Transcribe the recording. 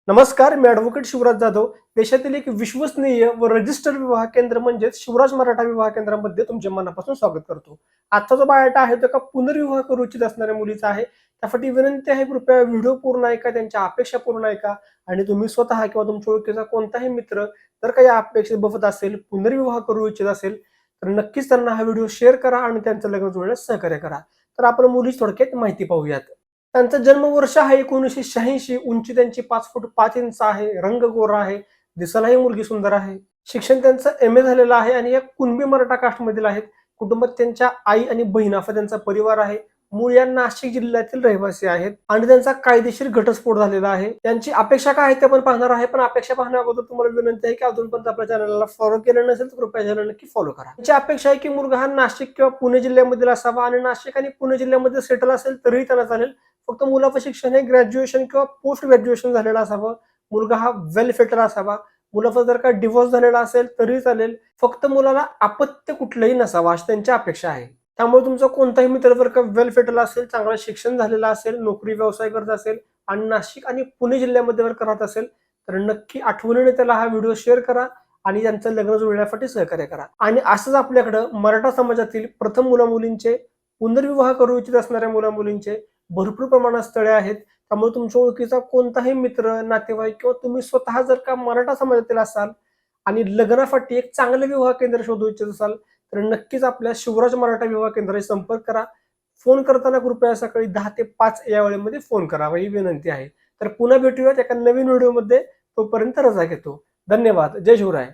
नमस्कार, मी ॲडव्होकेट शिवराज जाधव. देशातील एक विश्वसनीय व रजिस्टर विवाह केंद्र म्हणजेच शिवराज मराठा विवाह केंद्रामध्ये तुमचे मनापासून स्वागत करतो. आजचा जो बायोडाटा आहे तो एका पुनर्विवाह करू इच्छित असणाऱ्या मुलीचा आहे. त्यासाठी विनंती आहे, कृपया व्हिडिओ पूर्ण ऐका, त्यांच्या अपेक्षा पूर्ण ऐका आणि तुम्ही स्वतः किंवा तुमच्या ओळखीचा कोणताही मित्र जर काही अपेक्षित बघत असेल, पुनर्विवाह करू इच्छित असेल, तर नक्कीच त्यांना हा व्हिडिओ शेअर करा आणि त्यांचं लग्न जुळण्यास सहकार्य करा. तर आपण मुलीची थोडक्यात माहिती पाहूयात. त्यांचं जन्मवर्ष आहे 1986. उंची त्यांची 5 फूट 5 इंच आहे. रंग गोरा आहे. दिसायलाही मुलगी सुंदर आहे. शिक्षण त्यांचं एम ए झालेलं आहे आणि या कुणबी मराठा कास्टमधील आहेत. कुटुंबात त्यांच्या आई आणि बहीण असा त्यांचा परिवार आहे. मूळ या नाशिक जिल्ह्यातील रहिवासी आहेत आणि त्यांचा कायदेशीर घटस्फोट झालेला आहे. त्यांची अपेक्षा काय आहे ते आपण पाहणार आहे, पण अपेक्षा पाहण्या अगोदर तुम्हाला विनंती आहे की अजूनपर्यंत आपल्या चॅनलला फॉलो केलं नसेल तर कृपया चॅनल नक्की फॉलो करा. त्यांची अपेक्षा आहे की मुलगा हा नाशिक किंवा पुणे जिल्ह्यामधील असावा आणि नाशिक आणि पुणे जिल्ह्यामध्ये सेटल असेल तरीही त्यांना चालेल. फक्त मुलाचं शिक्षण हे ग्रॅज्युएशन किंवा पोस्ट ग्रॅज्युएशन झालेलं असावं. मुलगा हा वेल सेटल असावा. मुलाचा जर का डिव्होर्स झालेला असेल तरी चालेल. फक्त मुलाला अपत्य कुठलंही नसावं अशी त्यांची अपेक्षा आहे. त्यामुळे तुमचा कोणताही मित्र जर का वेल सेटल असेल, चांगलं शिक्षण झालेलं असेल, नोकरी व्यवसाय करत असेल आणि नाशिक आणि पुणे जिल्ह्यामध्ये जर राहत असेल तर नक्की आठवणीने त्याला हा व्हिडिओ शेअर करा आणि त्यांचं लग्न जुळण्यासाठी सहकार्य करा. आणि असंच आपल्याकडं मराठा समाजातील प्रथम मुला-मुलींचे, पुनर्विवाह करू इच्छित असणाऱ्या मुला-मुलींचे भरपूर प्रमाणात स्थळे आहेत. त्यामुळे तुमच्या ओळखीचा कोणताही मित्र, नातेवाईक किंवा तुम्ही स्वतः जर का मराठा समाजातील असाल आणि लग्नासाठी एक चांगलं विवाह केंद्र शोधू इच्छित असाल तर नक्कीच आपल्या शिवराज मराठा विवाह केंद्राशी संपर्क करा. फोन करताना कृपया सकाळी 10 ते 5 या वेळेमध्ये फोन करा, ही विनंती आहे. तर पुन्हा भेटूयात एका नवीन व्हिडिओमध्ये. तोपर्यंत रजा घेतो. धन्यवाद. जय शिवराय.